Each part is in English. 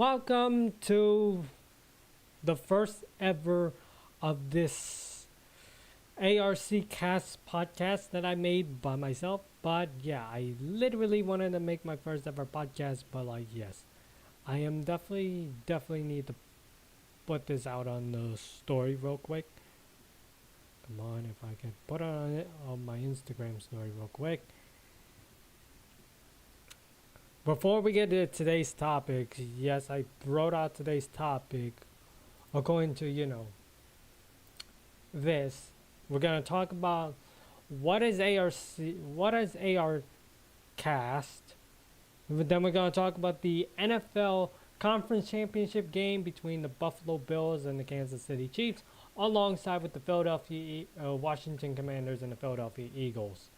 Welcome to the first ever of this ARC Cast podcast that I made by myself. But yeah, I literally wanted to make my first ever podcast, but yes, I am definitely need to put this out on the story real quick. Come on, if I can put it on my Instagram story real quick. Before we get to today's topic, yes, I wrote out today's topic according to, this. We're going to talk about what is AR cast. Then we're going to talk about the NFL Conference Championship game between the Buffalo Bills and the Kansas City Chiefs, alongside with the Washington Commanders and the Philadelphia Eagles.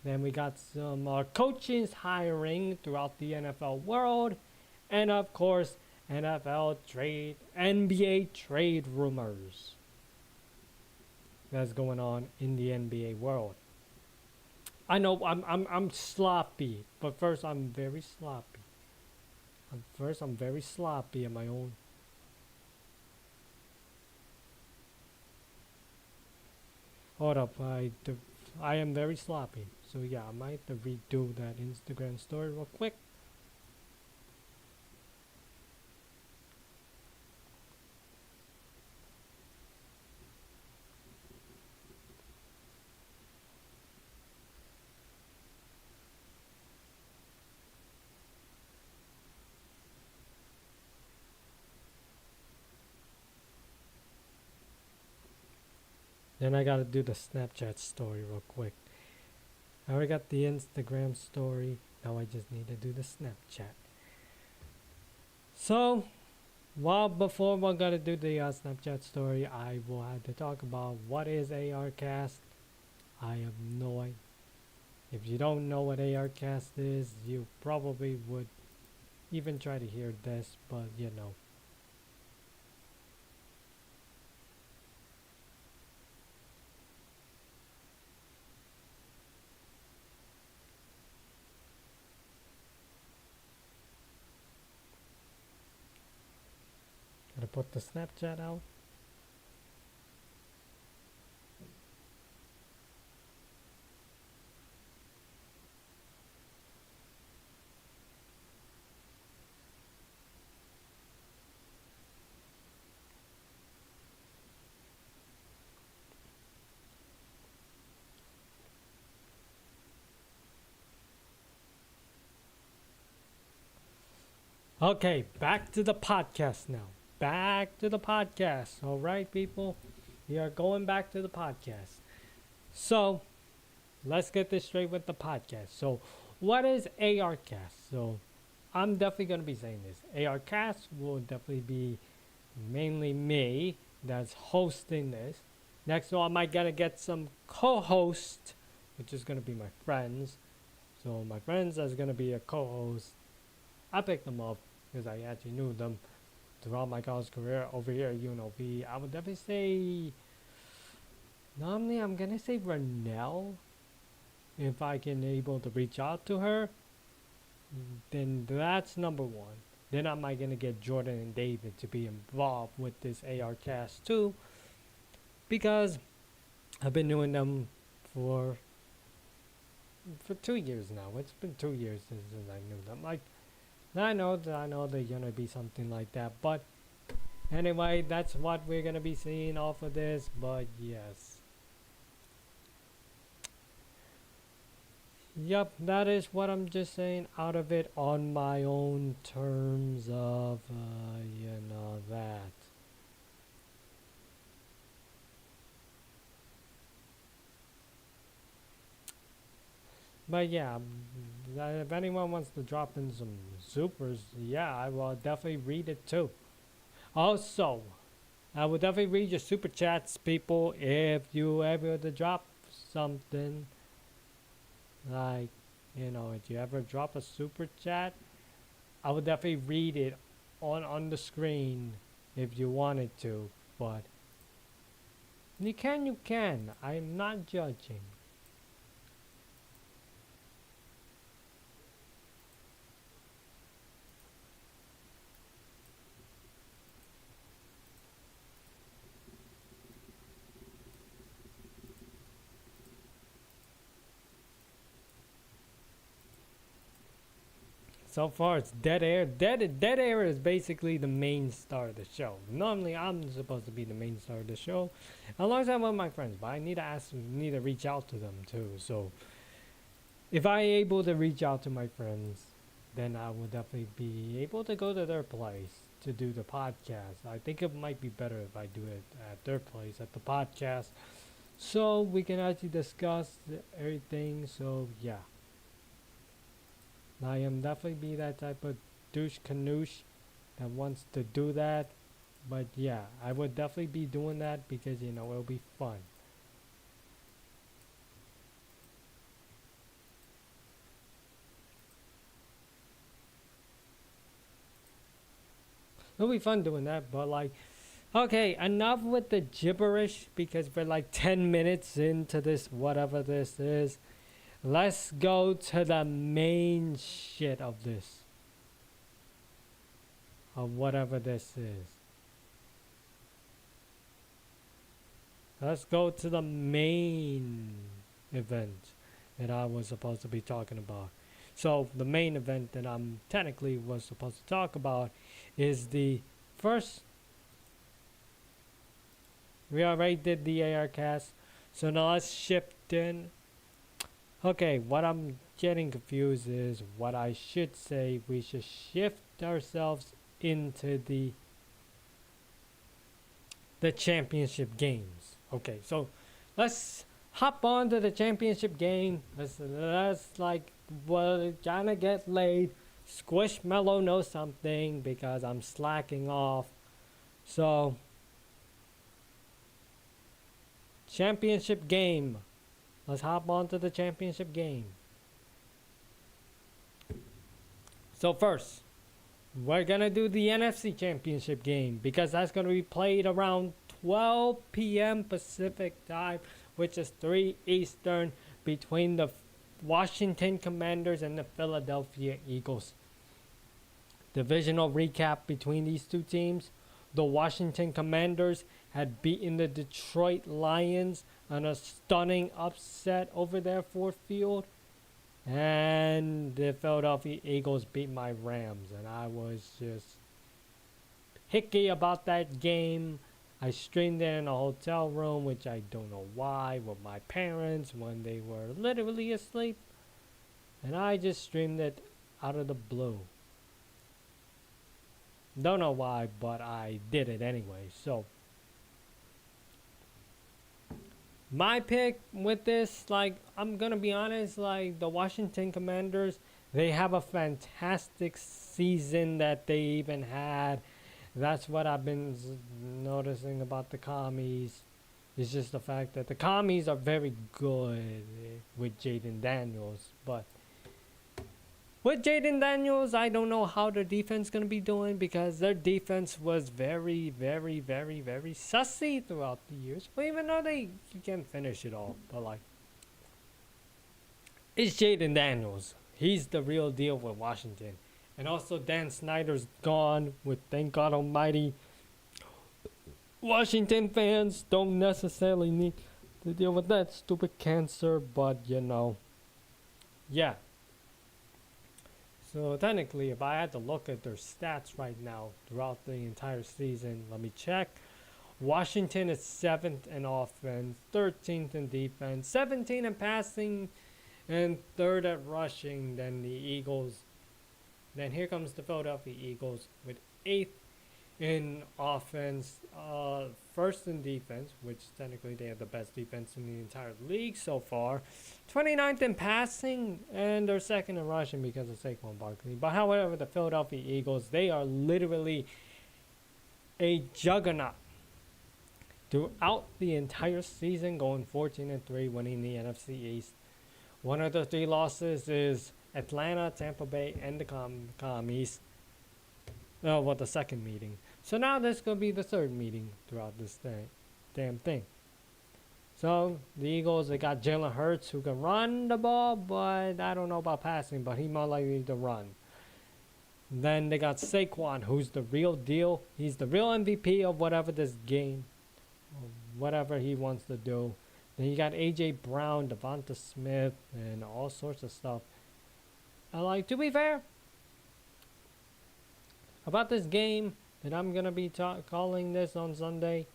Then we got some coaches hiring throughout the NFL world. And of course, NBA trade rumors that's going on in the NBA world. I know I'm sloppy, but first I'm very sloppy. I'm very sloppy in my own. Hold up, I am very sloppy. So yeah, I might have to redo that Instagram story real quick. Then I gotta do the Snapchat story real quick. I already got the Instagram story. Now I just need to do the Snapchat. So, before we're gonna do the Snapchat story, I will have to talk about what is ARcast. I have no idea. If you don't know what ARcast is, you probably would even try to hear this, but Gotta put the Snapchat out. Okay, back to the podcast now. Back to the podcast. All right, people. We are going back to the podcast. So, let's get this straight with the podcast. So, what is ARcast? So, I'm definitely going to be saying this. ARcast will definitely be mainly me that's hosting this. Next, I might gotta get some co-host, which is going to be my friends. So, my friends that's going to be a co-host. I picked them up because I actually knew them throughout my college career over here at UNLV. I would definitely say, normally I'm gonna say Renelle. If I can able to reach out to her, then that's number one. Then I might gonna get Jordan and David to be involved with this ARcast too, because I've been doing them for 2 years now. It's been 2 years since I knew them. I know they're gonna be something like that, but anyway, that's what we're gonna be seeing off of this. But yes, yep, that is what I'm just saying out of it on my own terms of that. But yeah, if anyone wants to drop in some supers, yeah, I will definitely read it too. Also, I will definitely read your super chats, people, if you ever to drop something. Like, if you ever drop a super chat, I would definitely read it on the screen if you wanted to. But you can. I'm not judging. So far, it's dead air. Dead air is basically the main star of the show. Normally, I'm supposed to be the main star of the show, alongside with my friends. But I need to reach out to them too. So, if I'm able to reach out to my friends, then I will definitely be able to go to their place to do the podcast. I think it might be better if I do it at their place at the podcast, so we can actually discuss everything. So yeah. I am definitely be that type of douche canoosh that wants to do that. But yeah, I would definitely be doing that because it'll be fun. It'll be fun doing that, but okay, enough with the gibberish because we're like 10 minutes into this, whatever this is. Let's go to the main shit of this. Of whatever this is. Let's go to the main event that I was supposed to be talking about. So the main event that I'm technically was supposed to talk about is the first. We already did the AR cast. So now let's shift in. Okay, what I'm getting confused is what I should say. We should shift ourselves into the championship games. Okay, so let's hop on to the championship game. Let's trying to get laid. Squishmallow knows something because I'm slacking off. So championship game. Let's hop on to the championship game. So first, we're going to do the NFC Championship game because that's going to be played around 12 p.m. Pacific time, which is 3 Eastern, between the Washington Commanders and the Philadelphia Eagles. Divisional recap between these two teams. The Washington Commanders had beaten the Detroit Lions on a stunning upset over their Ford Field. And the Philadelphia Eagles beat my Rams. And I was just hickey about that game. I streamed it in a hotel room, which I don't know why, with my parents when they were literally asleep. And I just streamed it out of the blue. Don't know why, but I did it anyway. So my pick with this, I'm gonna be honest, the Washington Commanders, they have a fantastic season that they even had. That's what I've been noticing about the commies. It's just the fact that the commies are very good with Jaden Daniels, but with Jaden Daniels, I don't know how their defense going to be doing because their defense was very, very, very, very sussy throughout the years. But even though you can't finish it all, but it's Jaden Daniels. He's the real deal with Washington. And also Dan Snyder's gone with, thank God Almighty. Washington fans don't necessarily need to deal with that stupid cancer, but yeah. So technically, if I had to look at their stats right now throughout the entire season, let me check. Washington is 7th in offense, 13th in defense, 17th in passing, and 3rd at rushing. Then the Eagles. Then here comes the Philadelphia Eagles with 8th in offense, 1st in defense, which technically they have the best defense in the entire league so far. 29th in passing, and they're 2nd in rushing because of Saquon Barkley. But however, the Philadelphia Eagles, they are literally a juggernaut throughout the entire season, going 14-3, winning the NFC East. One of the 3 losses is Atlanta, Tampa Bay, and the Commies. The second meeting. So now this going to be the 3rd meeting throughout this damn thing. So the Eagles, they got Jalen Hurts who can run the ball, but I don't know about passing, but he more likely to run. Then they got Saquon, who's the real deal. He's the real MVP of whatever this game, whatever he wants to do. Then you got A.J. Brown, Devonta Smith, and all sorts of stuff. To be fair, about this game that I'm going to be calling this on Sunday.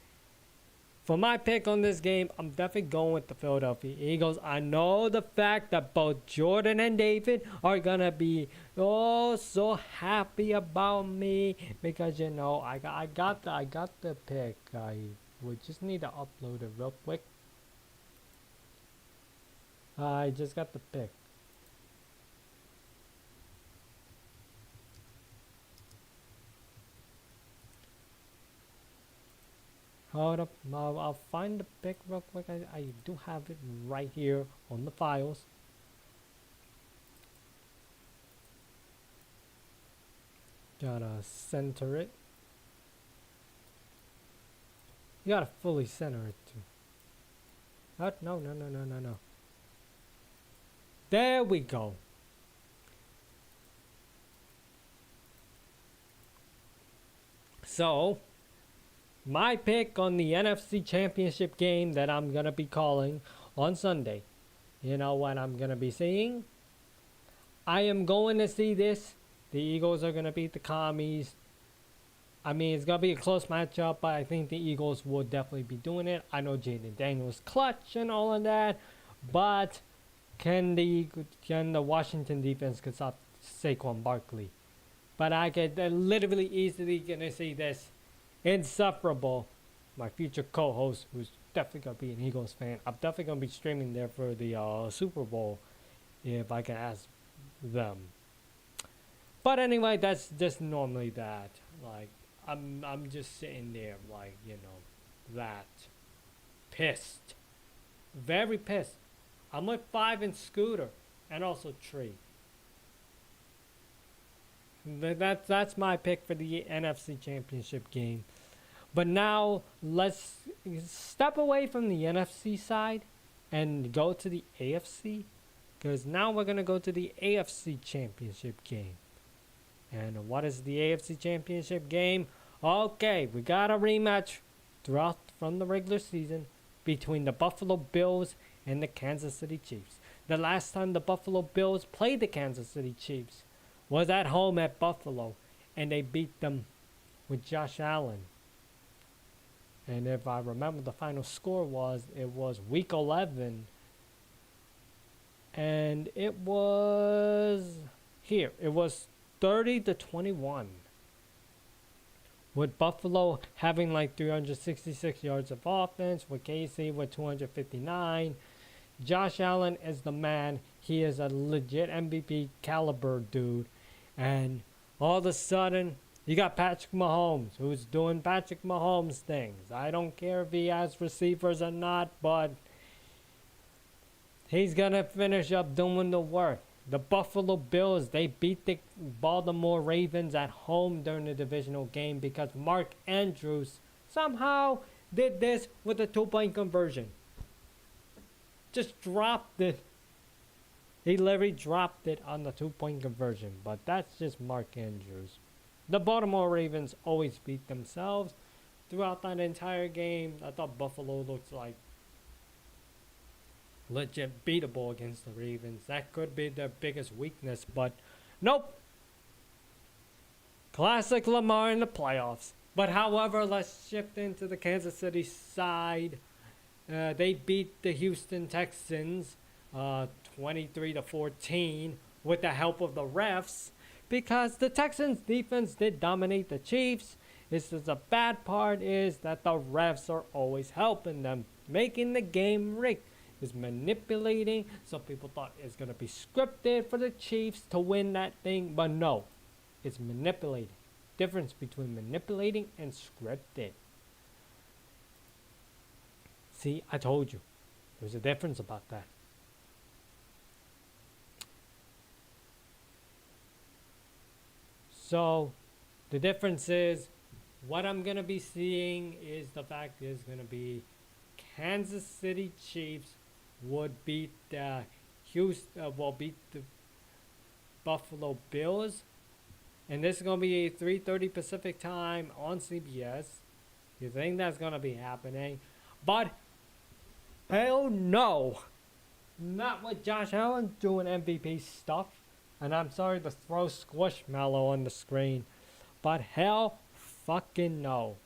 For my pick on this game, I'm definitely going with the Philadelphia Eagles. I know the fact that both Jordan and David are going to be so happy about me because, you know, I got the pick. I would just need to upload it real quick. I just got the pick. Hold up, I'll find the pic real quick. I do have it right here on the files. Gotta center it. You gotta fully center it too. Oh, no. There we go. So, my pick on the NFC Championship game that I'm going to be calling on Sunday. You know what I'm going to be seeing? I am going to see this. The Eagles are going to beat the Commies. I mean, it's going to be a close matchup, but I think the Eagles will definitely be doing it. I know Jaden Daniels clutch and all of that, but can the Washington defense could stop Saquon Barkley? But I could literally easily going to see this. Insufferable, my future co-host, who's definitely gonna be an Eagles fan. I'm definitely gonna be streaming there for the Super Bowl if I can ask them. But anyway, that's just normally that. Like I'm just sitting there, like, you know, that pissed, very pissed. I'm with 5 and Scooter, and also Tree. That's my pick for the NFC Championship game. But now let's step away from the NFC side and go to the AFC, because now we're going to go to the AFC Championship game. And what is the AFC Championship game? Okay, we got a rematch from the regular season between the Buffalo Bills and the Kansas City Chiefs. The last time the Buffalo Bills played the Kansas City Chiefs was at home at Buffalo, and they beat them with Josh Allen. And if I remember, the final score was week 11, and it was 30-21, with Buffalo having like 366 yards of offense, with KC with 259. Josh Allen is the man. He is a legit MVP caliber dude. And all of a sudden, you got Patrick Mahomes, who's doing Patrick Mahomes things. I don't care if he has receivers or not, but he's going to finish up doing the work. The Buffalo Bills, they beat the Baltimore Ravens at home during the divisional game because Mark Andrews somehow did this with a 2-point conversion. Just dropped it. He literally dropped it on the 2-point conversion, but that's just Mark Andrews. The Baltimore Ravens always beat themselves throughout that entire game. I thought Buffalo looked like legit beatable against the Ravens. That could be their biggest weakness, but nope. Classic Lamar in the playoffs. But however, let's shift into the Kansas City side. They beat the Houston Texans 23-14 with the help of the refs, because the Texans defense did dominate the Chiefs. This is the bad part is that the refs are always helping them, making the game rigged. Is manipulating. Some people thought it's going to be scripted for the Chiefs to win that thing, but no, it's manipulating. Difference between manipulating and scripted. See, I told you. There's a difference about that. So, the difference is, what I'm going to be seeing is the fact is going to be Kansas City Chiefs would beat the beat the Buffalo Bills. And this is going to be 3:30 Pacific time on CBS. You think that's going to be happening? But hell no. Not with Josh Allen doing MVP stuff. And I'm sorry to throw Squishmallow on the screen. But hell fucking no.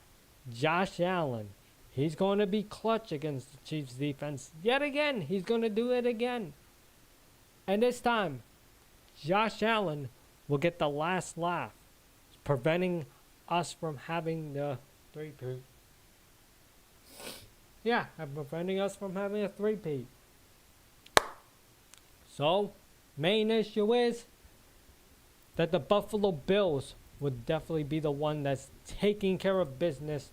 Josh Allen, he's going to be clutch against the Chiefs defense. Yet again, he's going to do it again. And this time, Josh Allen will get the last laugh, preventing us from having the three-peat. Yeah, preventing us from having a three-peat. So, main issue is that the Buffalo Bills would definitely be the one that's taking care of business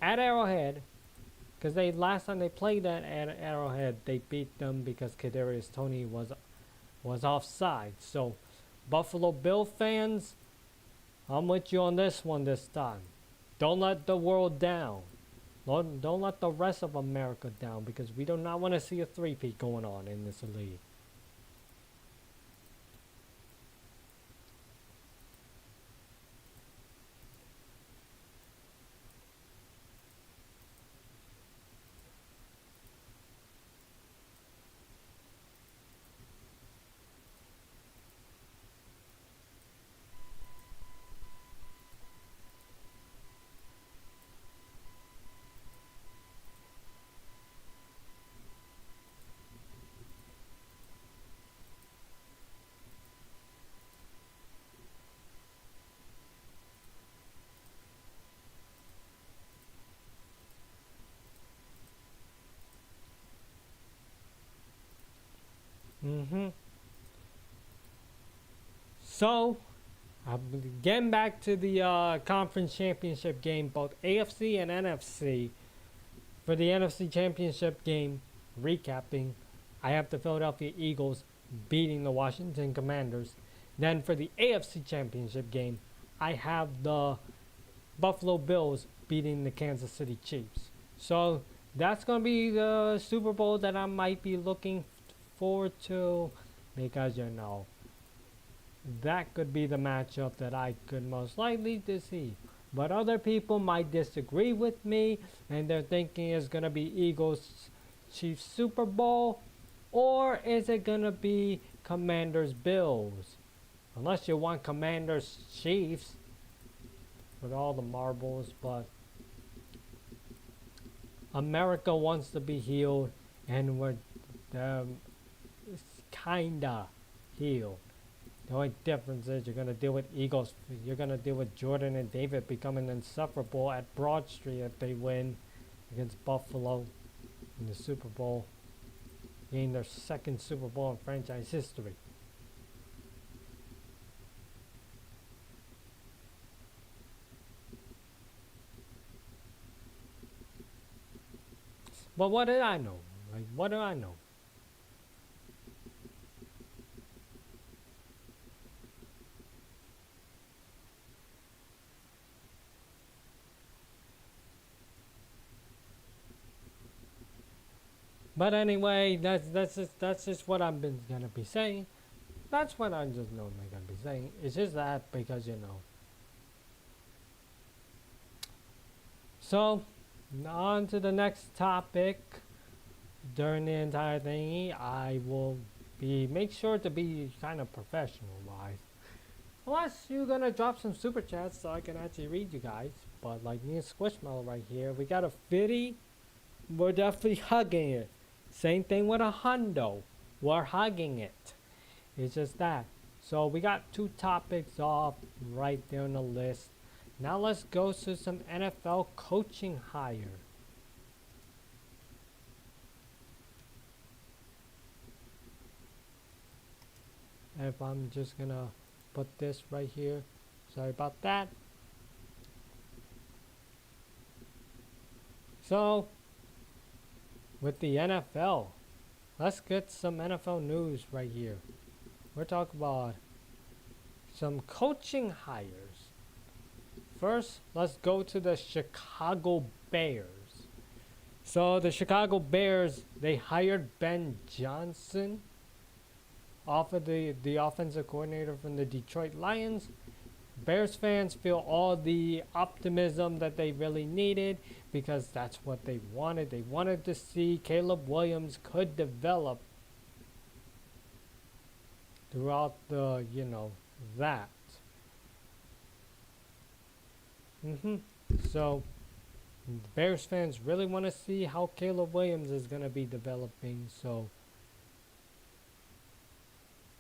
at Arrowhead, because last time they played at Arrowhead, they beat them because Kadarius Toney was offside. So, Buffalo Bill fans, I'm with you on this one this time. Don't let the world down. Don't let the rest of America down, because we do not want to see a three-peat going on in this league. So, getting back to the conference championship game, both AFC and NFC. For the NFC Championship game, recapping, I have the Philadelphia Eagles beating the Washington Commanders. Then for the AFC Championship game, I have the Buffalo Bills beating the Kansas City Chiefs. So that's going to be the Super Bowl that I might be looking forward to, because that could be the matchup that I could most likely to see. But other people might disagree with me, and they're thinking it's going to be Eagles Chiefs Super Bowl, or is it going to be Commanders Bills? Unless you want Commanders Chiefs with all the marbles, but America wants to be healed, and we're kinda healed. The only difference is you're going to deal with Eagles. You're going to deal with Jordan and David becoming insufferable at Broad Street if they win against Buffalo in the Super Bowl, getting their second Super Bowl in franchise history. But what did I know? What do I know? But anyway, that's just what I've been gonna be saying. That's what I'm just normally gonna be saying. It's just that because So, on to the next topic. During the entire thingy, I will make sure to be kind of professional wise. Unless you're gonna drop some super chats so I can actually read you guys. But like me and Squishmallow right here, we got a 50. We're definitely hugging it. Same thing with a hundo. We're hugging it. It's just that. So we got two topics off right there on the list. Now let's go to some NFL coaching hire. If I'm just gonna put this right here. Sorry about that. So, with the NFL, let's get some NFL news right here. We're talking about some coaching hires. First, let's go to the Chicago Bears. So the Chicago Bears, they hired Ben Johnson off of the offensive coordinator from the Detroit Lions. Bears fans feel all the optimism that they really needed because that's what they wanted. They wanted to see Caleb Williams could develop throughout the, that. So Bears fans really want to see how Caleb Williams is going to be developing. So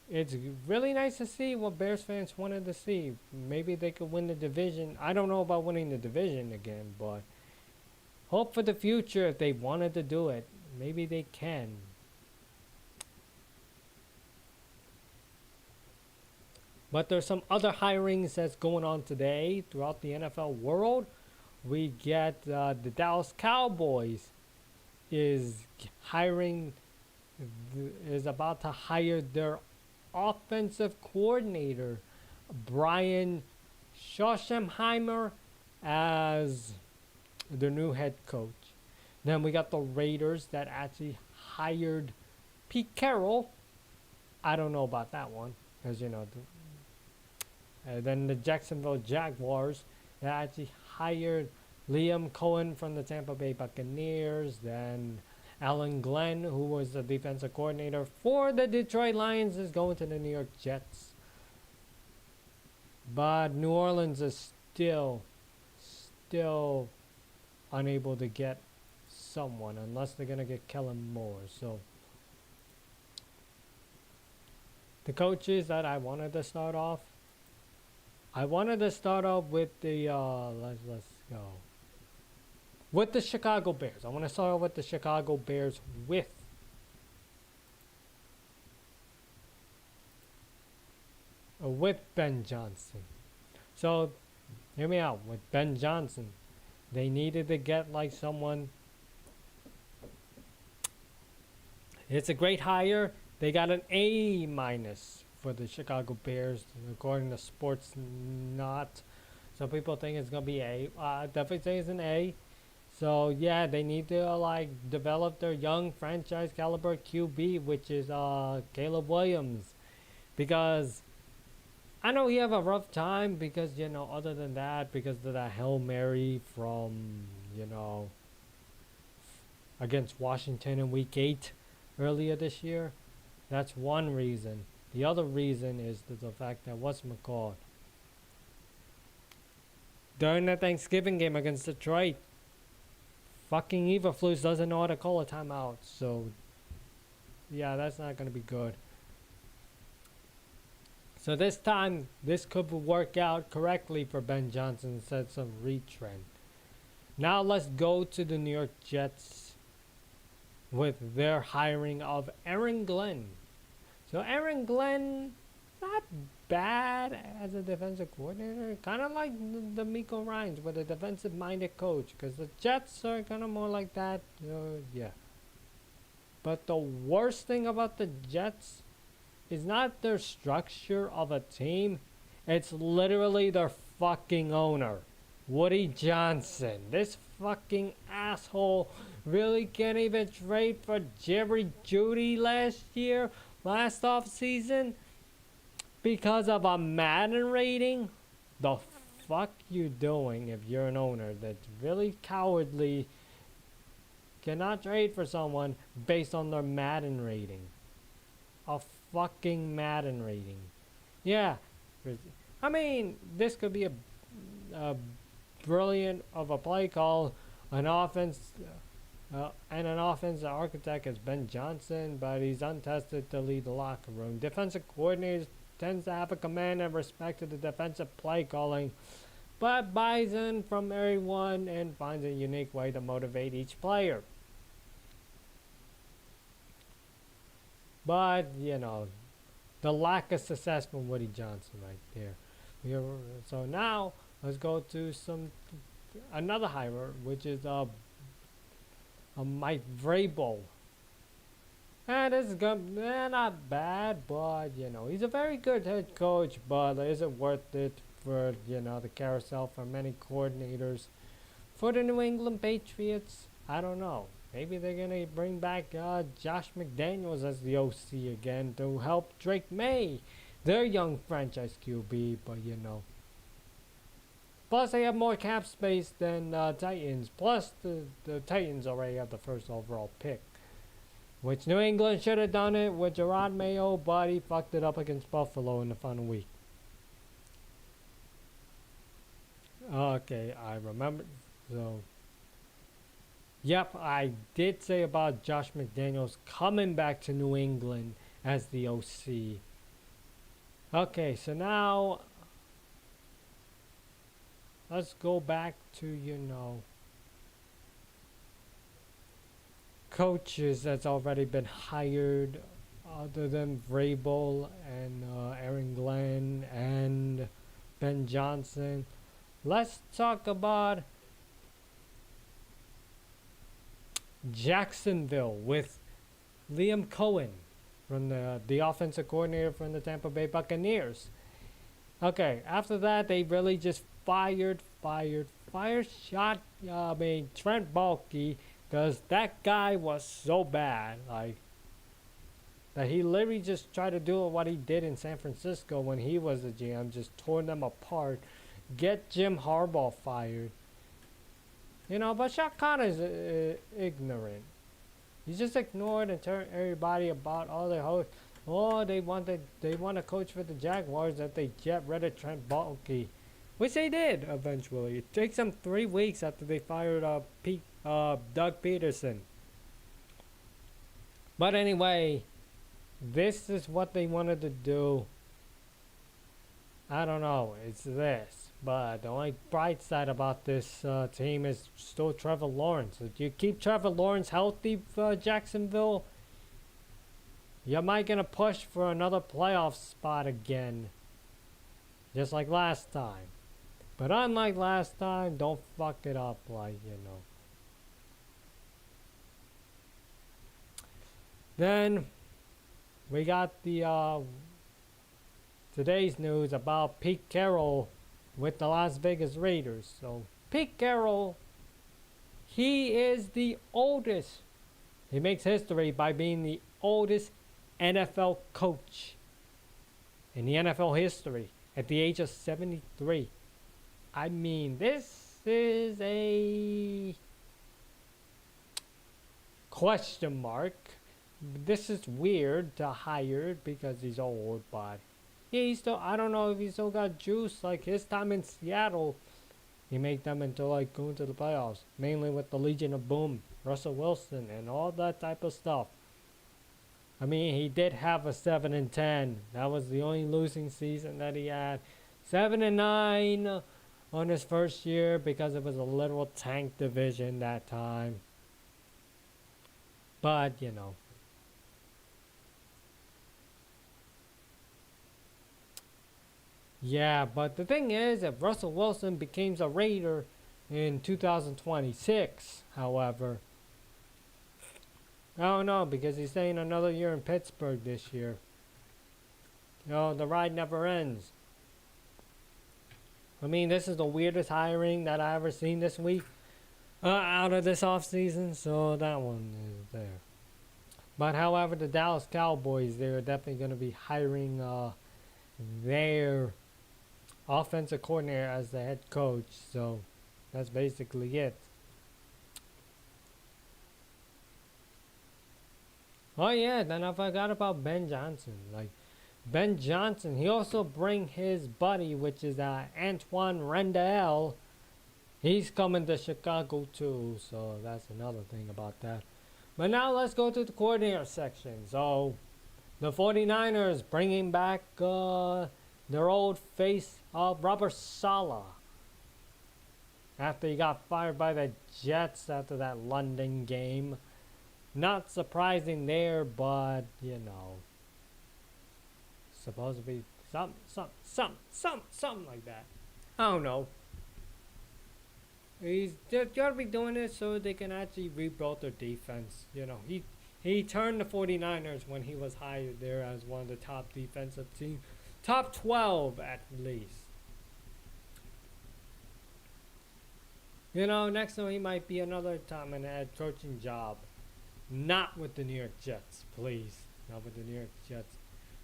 it's really nice to see what Bears fans wanted to see. Maybe they could win the division. I don't know about winning the division again, but hope for the future if they wanted to do it. Maybe they can. But there's some other hirings that's going on today throughout the NFL world. We get the Dallas Cowboys is about to hire their offensive coordinator, Brian Schottenheimer, as their new head coach. Then we got the Raiders that actually hired Pete Carroll. I don't know about that one, because then the Jacksonville Jaguars that actually hired Liam Cohen from the Tampa Bay Buccaneers. Then Alan Glenn, who was the defensive coordinator for the Detroit Lions, is going to the New York Jets. But New Orleans is still unable to get someone unless they're going to get Kellen Moore. So the coaches that I wanted to start off with the let's go with the Chicago Bears. I want to start off with the Chicago Bears with Ben Johnson. So hear me out. With Ben Johnson, they needed to get like someone. It's a great hire. They got an A- for the Chicago Bears, according to Sports Not. Some people think it's gonna be A. Definitely say it's an A. So yeah, they need to develop their young franchise caliber QB, which is Caleb Williams, because I know he have a rough time because other than that, because of that Hail Mary from against Washington in Week 8 earlier this year. That's one reason. The other reason is the fact that during the Thanksgiving game against Detroit, fucking Eberflus doesn't know how to call a timeout. So, yeah, that's not going to be good. So this time, this could work out correctly for Ben Johnson instead of some retread. Now let's go to the New York Jets with their hiring of Aaron Glenn. So Aaron Glenn, not bad as a defensive coordinator. Kind of like the Miko Ryans with a defensive-minded coach. Because the Jets are kind of more like that. Yeah. But the worst thing about the Jets is not their structure of a team. It's literally their fucking owner, Woody Johnson. This fucking asshole really can't even trade for Jerry Jeudy last off season because of a Madden rating. The fuck you doing if you're an owner that's really cowardly, cannot trade for someone based on their Madden rating? A fucking Madden rating. Yeah, I mean, this could be a brilliant of a play call, an offense. And an offensive architect is Ben Johnson, but he's untested to lead the locker room. Defensive coordinators tends to have a command and respect to the defensive play calling, but buys in from everyone and finds a unique way to motivate each player. But, the lack of success from Woody Johnson right there. So now, let's go to another hire, which is Mike Vrabel. This is not bad, but he's a very good head coach. But is it worth it for the carousel for many coordinators for the New England Patriots? I don't know. Maybe they're gonna bring back Josh McDaniels as the OC again to help Drake May, their young franchise QB. But plus, they have more cap space than Titans. Plus, the Titans already have the first overall pick. Which New England should have done it with Gerard Mayo, but he fucked it up against Buffalo in the final week. Okay, I remember. So, yep, I did say about Josh McDaniels coming back to New England as the OC. Okay, so now let's go back to, coaches that's already been hired other than Vrabel and Aaron Glenn and Ben Johnson. Let's talk about Jacksonville with Liam Cohen from the offensive coordinator from the Tampa Bay Buccaneers. Okay, after that they really just fired Trent Baalke, because that guy was so bad, like that he literally just tried to do what he did in San Francisco when he was the GM, just tore them apart. Get Jim Harbaugh fired. But Shaq Khan is ignorant. He just ignored and told everybody about all their hopes. Oh, they want to coach for the Jaguars, that they get rid of Trent Baalke, which they did eventually. It takes them 3 weeks after they fired Doug Peterson. But anyway, this is what they wanted to do. I don't know. It's this. But the only bright side about this team is still Trevor Lawrence. If you keep Trevor Lawrence healthy for Jacksonville, you might gonna push for another playoff spot again. Just like last time. But unlike last time, don't fuck it up Then we got the today's news about Pete Carroll with the Las Vegas Raiders. So Pete Carroll, he is the oldest. He makes history by being the oldest NFL coach in the NFL history at the age of 73. I mean, this is a question mark. This is weird to hire because he's old, but yeah, I don't know if he still got juice. Like his time in Seattle, he made them into going to the playoffs, mainly with the Legion of Boom, Russell Wilson, and all that type of stuff. I mean, he did have a 7-10. That was the only losing season that he had. 7-9 on his first year because it was a literal tank division that time. But yeah, but the thing is, if Russell Wilson becomes a Raider in 2026, however, I don't know, because he's staying another year in Pittsburgh this year. The ride never ends. I mean, this is the weirdest hiring that I ever seen this week out of this offseason, so that one is there. But however, the Dallas Cowboys, they're definitely going to be hiring their offensive coordinator as the head coach, so that's basically it. Oh yeah, then I forgot about Ben Johnson. Ben Johnson, he also bring his buddy, which is Antoine Randall. He's coming to Chicago too, so that's another thing about that. But now let's go to the coordinator section. So the 49ers bringing back their old face, Robert Saleh, after he got fired by the Jets after that London game. Not surprising there, but supposed to be something like that. I don't know. They're gonna be doing it so they can actually rebuild their defense. He turned the 49ers when he was hired there as one of the top defensive teams. Top 12 at least. Next time he might be another time in a head coaching job. Not with the New York Jets, please. Not with the New York Jets.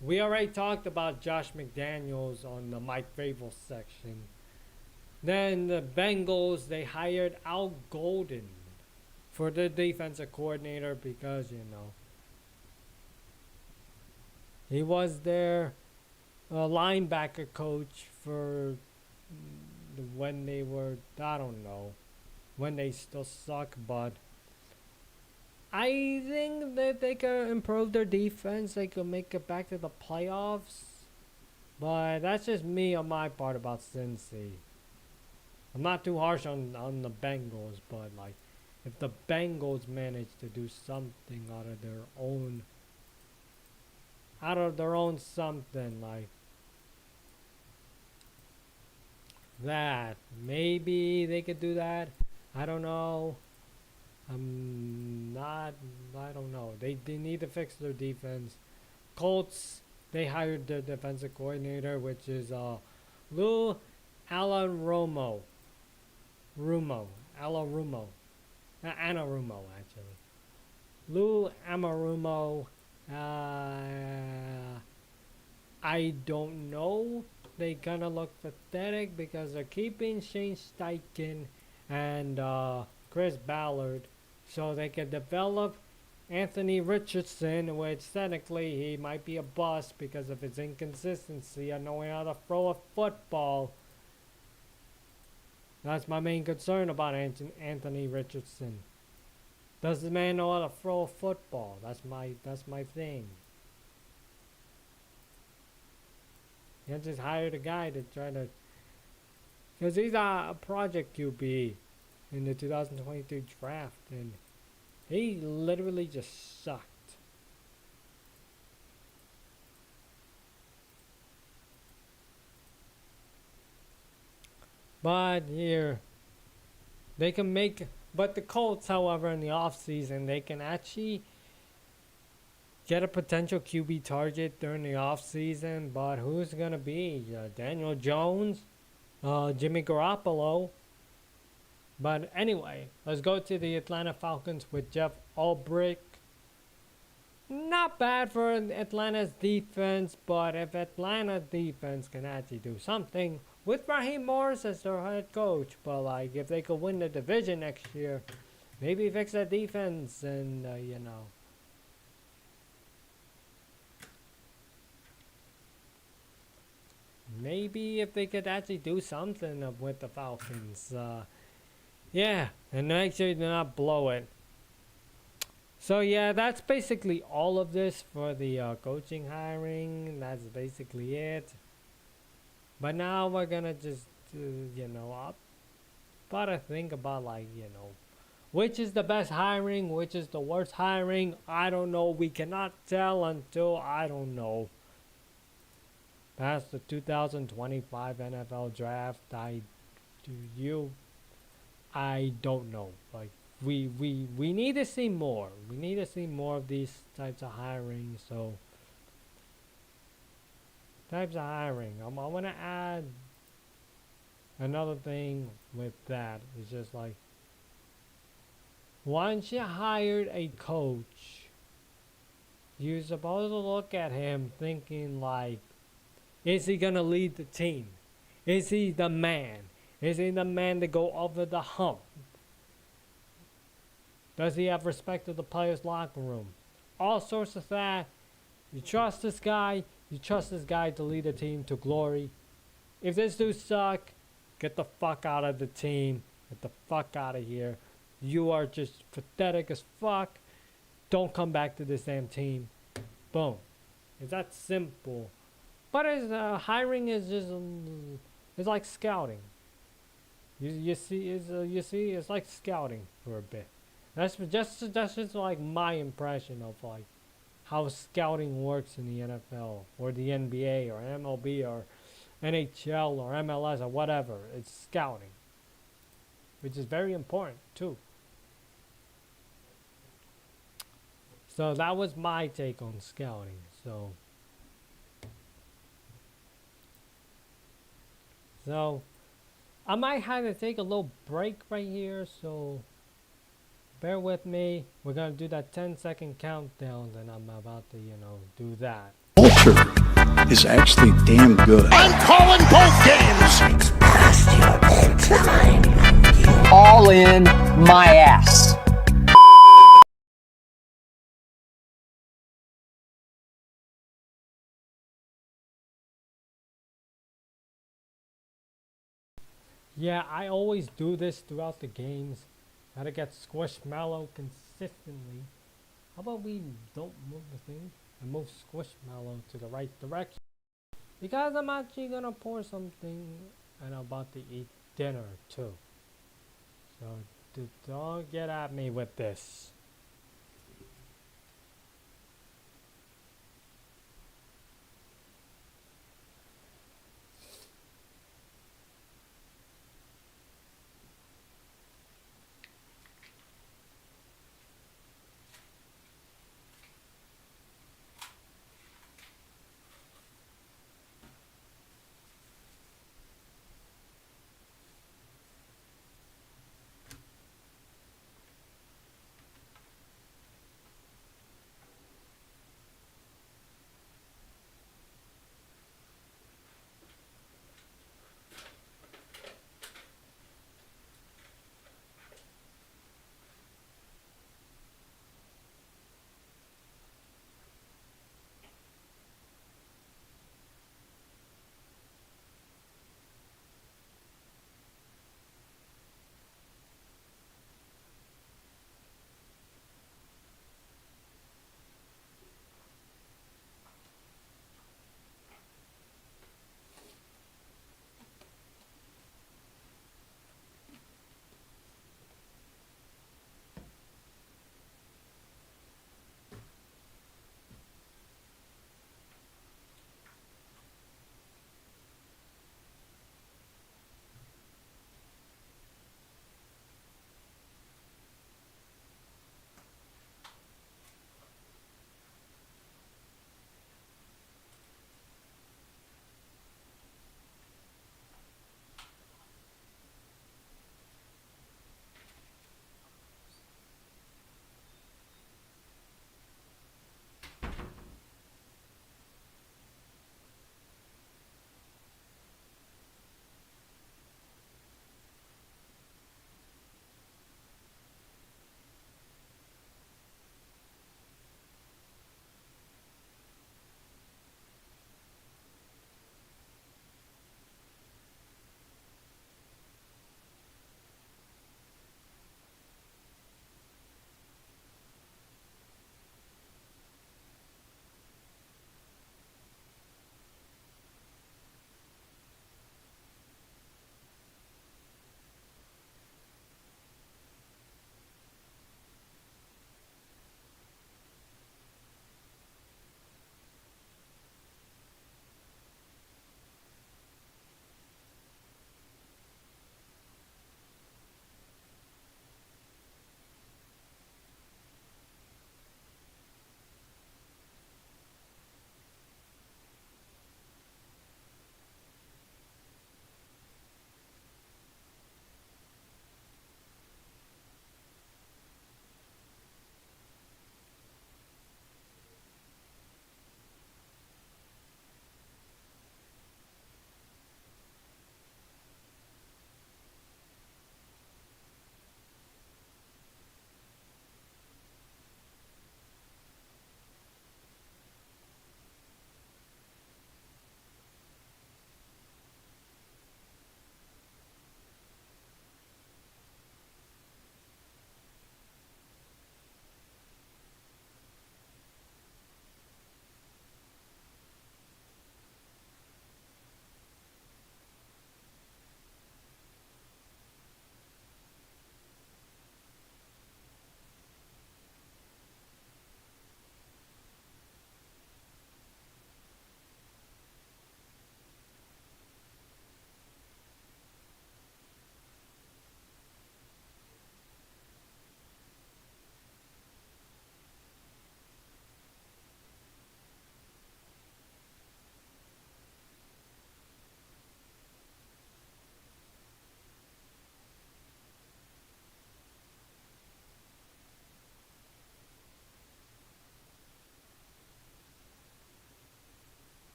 We already talked about Josh McDaniels on the Mike Vrabel section. Then the Bengals, they hired Al Golden for the defensive coordinator because, he was their linebacker coach for when they were, I don't know, when they still suck, but I think that they could improve their defense. They could make it back to the playoffs. But that's just me on my part about Cincy. I'm not too harsh on the Bengals, but like, if the Bengals manage to do something out of their own something like that, maybe they could do that. I don't know. I don't know. They need to fix their defense. Colts, they hired their defensive coordinator, which is Lou Anarumo. Anarumo, actually. Lou Anarumo. I don't know. They kind of look pathetic because they're keeping Shane Steichen and Chris Ballard so they can develop Anthony Richardson, which technically he might be a bust because of his inconsistency on knowing how to throw a football. That's my main concern about Anthony Richardson. Does the man know how to throw a football? That's my thing. You just hired a guy to try to, because he's a project QB in the 2023 draft, and he literally just sucked. But here, they can make, but the Colts, however, in the offseason, they can actually get a potential QB target during the offseason. But who's going to be? Daniel Jones? Jimmy Garoppolo? But anyway, let's go to the Atlanta Falcons with Jeff Ulbrich. Not bad for Atlanta's defense, but if Atlanta's defense can actually do something with Raheem Morris as their head coach, but like if they could win the division next year, maybe fix that defense and maybe if they could actually do something with the Falcons, yeah, and next year do not blow it. So yeah, that's basically all of this for the coaching hiring. That's basically it. But now we're gonna just, gotta think about which is the best hiring, which is the worst hiring. I don't know. We cannot tell until I don't know. Past the 2025 NFL draft, I don't know. Like we need to see more. We need to see more of these types of hiring. So types of hiring. I'm gonna add another thing with that. It's just like once you hired a coach, you're supposed to look at him thinking like, is he gonna lead the team? Is he the man? Is he the man to go over the hump? Does he have respect of the players' locker room? All sorts of that. You trust this guy. You trust this guy to lead a team to glory. If this dude suck, get the fuck out of the team. Get the fuck out of here. You are just pathetic as fuck. Don't come back to this damn team. Boom. It's that simple. But hiring is just it's like scouting. You see, it's like scouting for a bit. That's just like my impression of like how scouting works in the NFL or the NBA or MLB or NHL or MLS or whatever. It's scouting, which is very important too. So that was my take on scouting. So I might have to take a little break right here, so bear with me. We're going to do that 10-second countdown, and I'm about to, do that. Culture is actually damn good. I'm calling both games. It's past your bedtime. All in my ass. Yeah, I always do this throughout the games. Gotta get Squishmallow consistently. How about we don't move the thing and move Squishmallow to the right direction? Because I'm actually gonna pour something and I'm about to eat dinner too. So don't get at me with this.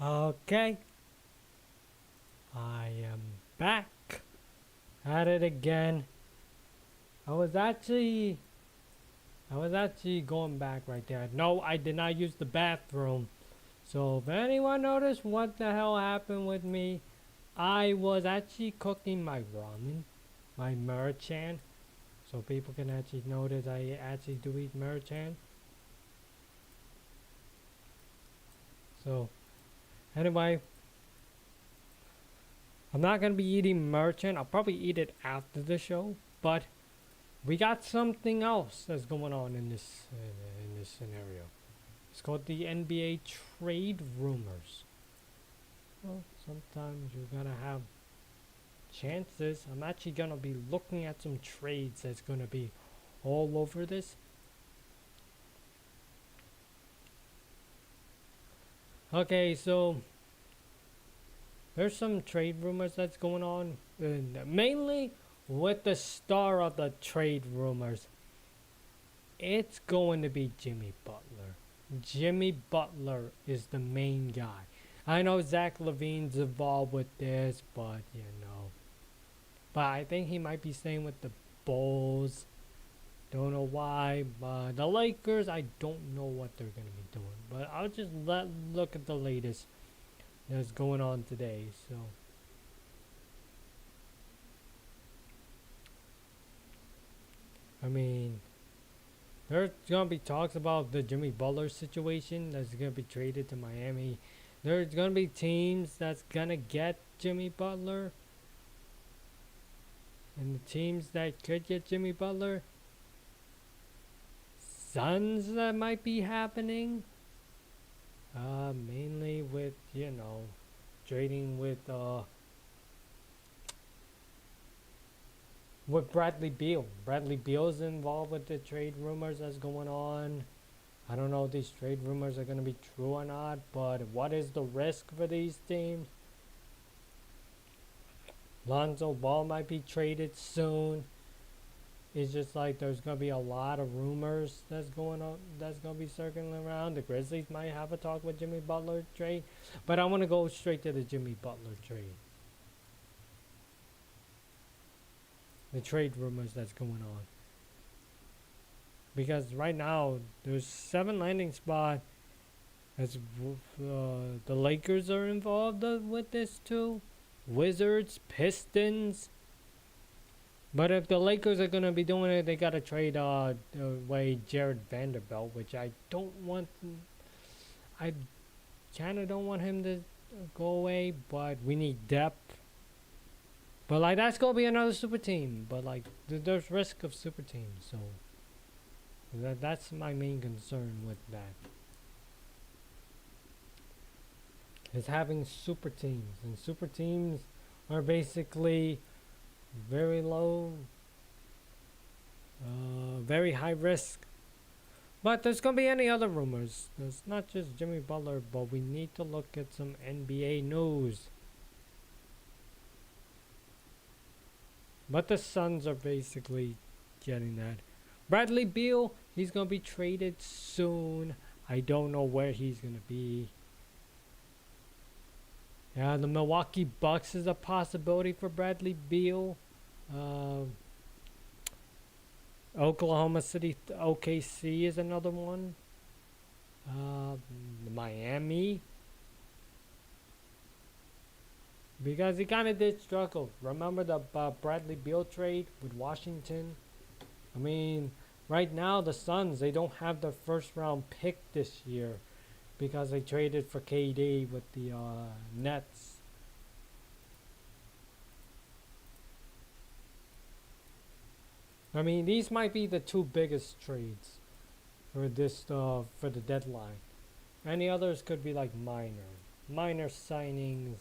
Okay. I am back at it again. I was actually going back right there. No, I did not use the bathroom. So if anyone noticed what the hell happened with me, I was actually cooking my ramen, my merchan. So people can actually notice I actually do eat merchan. So anyway, I'm not going to be eating merchant. I'll probably eat it after the show. But we got something else that's going on in this scenario. It's called the NBA trade rumors. Well, sometimes you're going to have chances. I'm actually going to be looking at some trades that's going to be all over this. Okay, so there's some trade rumors that's going on, and mainly with the star of the trade rumors. It's going to be Jimmy Butler. Jimmy Butler is the main guy. I know Zach LaVine's involved with this, but But I think he might be staying with the Bulls. Don't know why, but the Lakers, I don't know what they're going to be doing. But I'll just look at the latest that's going on today. So I mean, there's gonna be talks about the Jimmy Butler situation that's gonna be traded to Miami. There's gonna be teams that's gonna get Jimmy Butler, and the teams that could get Jimmy Butler, Suns that might be happening. Mainly with trading with Bradley Beal. Bradley Beal's involved with the trade rumors that's going on. I don't know if these trade rumors are going to be true or not, but what is the risk for these teams? Lonzo Ball might be traded soon. It's just like there's going to be a lot of rumors that's going on, that's going to be circling around. The Grizzlies might have a talk with Jimmy Butler trade, but I want to go straight to the Jimmy Butler trade. The trade rumors that's going on. Because right now, there's 7 landing spots. As the Lakers are involved with this too. Wizards, Pistons. But if the Lakers are going to be doing it, they got to trade away Jared Vanderbilt, which I don't want. I kind of don't want him to go away, but we need depth. But like that's going to be another super team. But like there's risk of super teams, so that's my main concern with that. Is having super teams, and super teams are basically very low, very high risk. But there's gonna be any other rumors. It's not just Jimmy Butler, but we need to look at some NBA news. But the Suns are basically getting that. Bradley Beal, he's gonna be traded soon. I don't know where he's gonna be. Yeah, the Milwaukee Bucks is a possibility for Bradley Beal. Oklahoma City, OKC is another one. Miami. Because he kind of did struggle. Remember the Bradley Beal trade with Washington? I mean, right now the Suns, they don't have their first round pick this year. Because they traded for KD with the Nets. I mean, these might be the 2 biggest trades for this for the deadline. Any others could be like minor signings.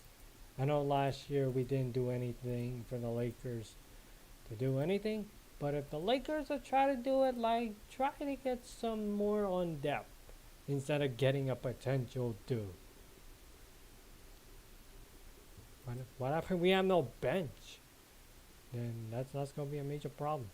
I know last year we didn't do anything for the Lakers to do anything, but if the Lakers are trying to do it, like try to get some more on depth instead of getting a potential dude. What if we have no bench? Then that's gonna be a major problem.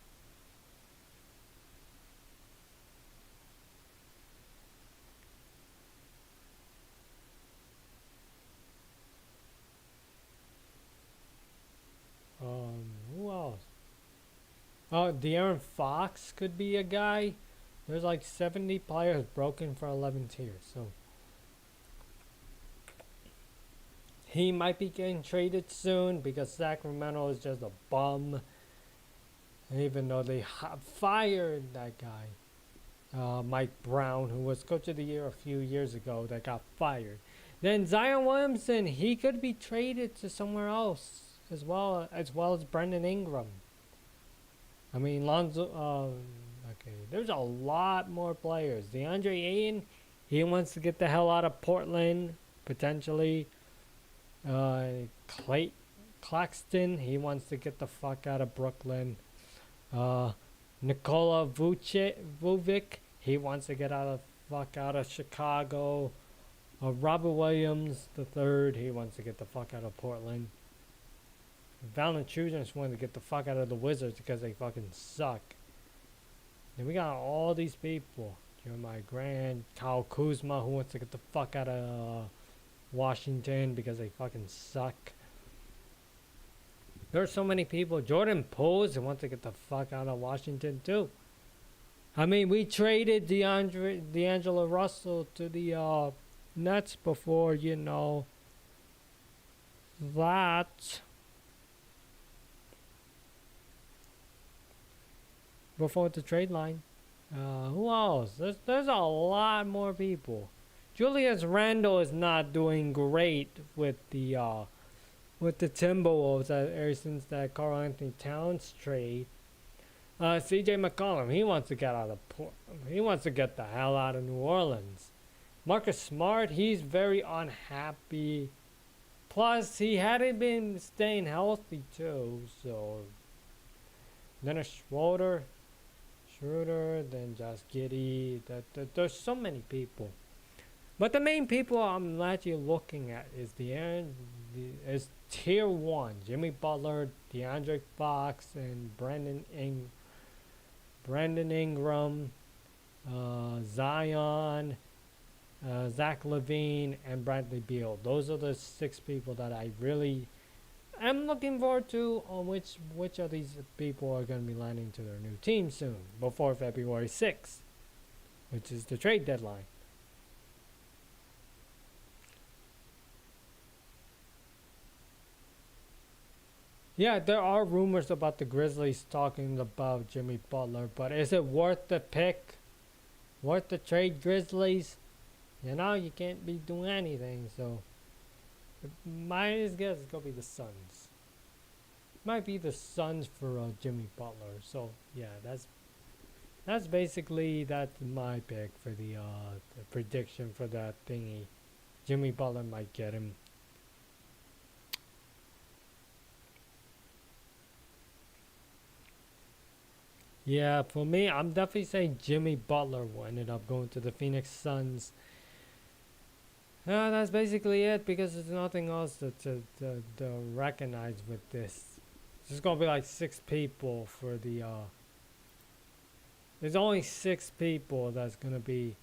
Oh, De'Aaron Fox could be a guy. There's like 70 players broken for 11 tiers, so he might be getting traded soon because Sacramento is just a bum. Even though they fired that guy, Mike Brown, who was coach of the year a few years ago, that got fired. Then Zion Williamson, he could be traded to somewhere else as well as Brendan Ingram. I mean, Lonzo. Okay, there's a lot more players. DeAndre Ayton, he wants to get the hell out of Portland potentially. Claxton, he wants to get the fuck out of Brooklyn. Nikola Vucevic, he wants to get fuck out of Chicago. Robert Williams the third, he wants to get the fuck out of Portland. Valanciunas wanted to get the fuck out of the Wizards because they fucking suck. And we got all these people. Jeremiah Grant, Kyle Kuzma, who wants to get the fuck out of Washington because they fucking suck. There's so many people. Jordan Poole wants to get the fuck out of Washington too. I mean, we traded D'Angelo Russell to the Nets before, you know, that. Before the trade line. Who else? There's a lot more people. Julius Randle is not doing great with the Timberwolves ever since that Karl Anthony Towns trade. CJ McCollum, he wants to get out of Portland. He wants to get the hell out of New Orleans. Marcus Smart, he's very unhappy. Plus, he hadn't been staying healthy too, so Dennis Schroeder, then Josh Giddey. There's so many people. But the main people I'm actually looking at is is tier 1. Jimmy Butler, DeAndre Fox, and Brandon Ingram, Zion, Zach LaVine, and Bradley Beal. Those are the 6 people that I really am looking forward to on which of these people are going to be landing to their new team soon, before February 6th, which is the trade deadline. Yeah, there are rumors about the Grizzlies talking about Jimmy Butler, but is it worth the pick? Worth the trade, Grizzlies? You know, you can't be doing anything, so my guess is going to be the Suns. Might be the Suns for Jimmy Butler. So, yeah, that's basically my pick for the prediction for that thingy. Jimmy Butler might get him. Yeah, for me, I'm definitely saying Jimmy Butler will ended up going to the Phoenix Suns. That's basically it, because there's nothing else to recognize with this. There's going to be like 6 people for the... There's only 6 people that's going to be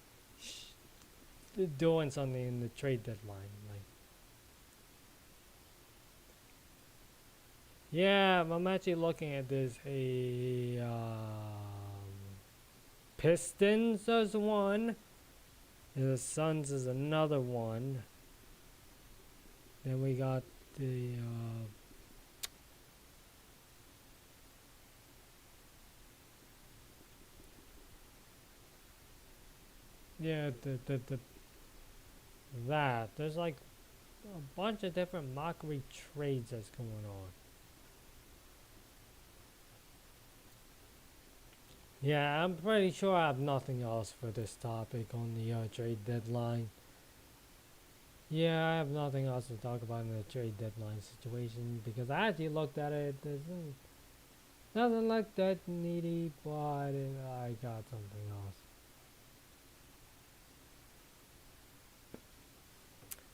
doing something in the trade deadline. Yeah, I'm actually looking at this. Pistons is one. The Suns is another one. Then we got the there's like a bunch of different mockery trades that's going on. Yeah, I'm pretty sure I have nothing else for this topic on the trade deadline. Yeah, I have nothing else to talk about in the trade deadline situation, because I actually looked at it. There's nothing like that needy, but I got something else.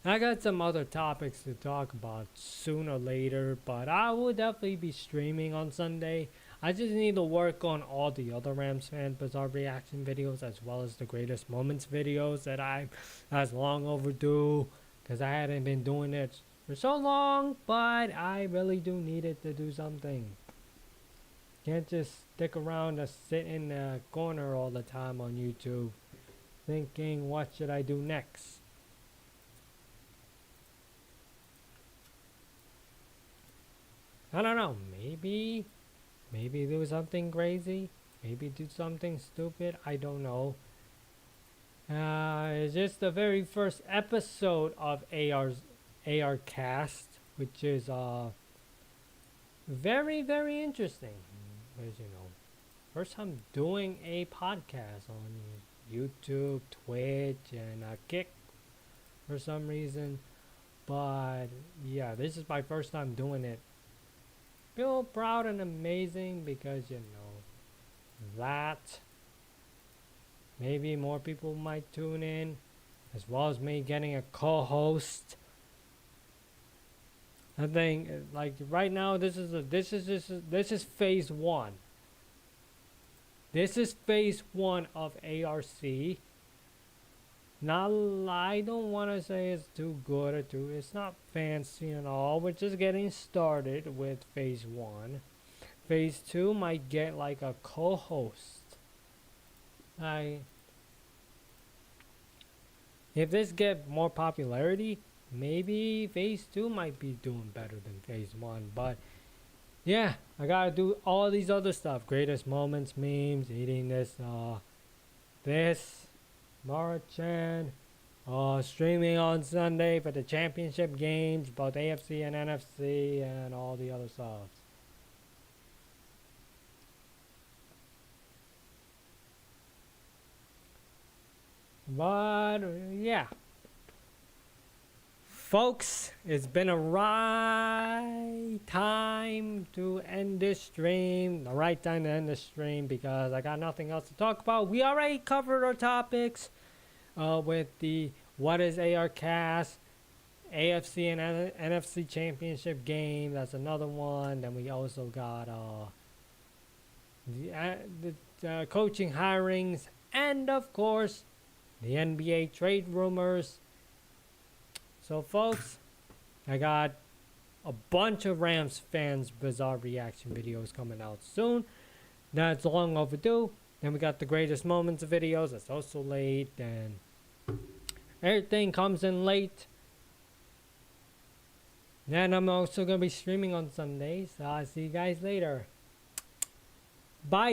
I got some other topics to talk about sooner or later, but I will definitely be streaming on Sunday. I just need to work on all the other Rams fan bizarre reaction videos, as well as the greatest moments videos that's long overdue, because I hadn't been doing it for so long, but I really do need it to do something. Can't just stick around or sit in the corner all the time on YouTube thinking, what should I do next? I don't know. Maybe do something crazy. Maybe do something stupid. I don't know. It's just the very first episode of AR Cast, which is very, very interesting. Because, you know, first time doing a podcast on YouTube, Twitch, and Kick for some reason. But yeah, this is my first time doing it. Feel proud and amazing because, you know, that maybe more people might tune in, as well as me getting a co-host. I think like right now this is phase 1. This is phase 1 of ARC. Not, I don't want to say it's too good or too, it's not fancy and all. We're just getting started with phase 1. Phase 2 might get like a co-host. If this get more popularity, maybe phase 2 might be doing better than phase 1. But yeah, I gotta do all these other stuff. Greatest moments, memes, eating this, Marchan, streaming on Sunday for the championship games, both AFC and NFC, and all the other stuff. But yeah, folks, it's been a right time to end this stream. The right time to end this stream because I got nothing else to talk about. We already covered our topics with the what is ARCast, AFC and NFC Championship game. That's another one. Then we also got the coaching hirings, and of course the NBA trade rumors. So folks, I got a bunch of Rams fans bizarre reaction videos coming out soon. That's long overdue. Then we got the greatest moments of videos. That's also late. And everything comes in late. Then I'm also going to be streaming on Sundays. So I'll see you guys later. Bye.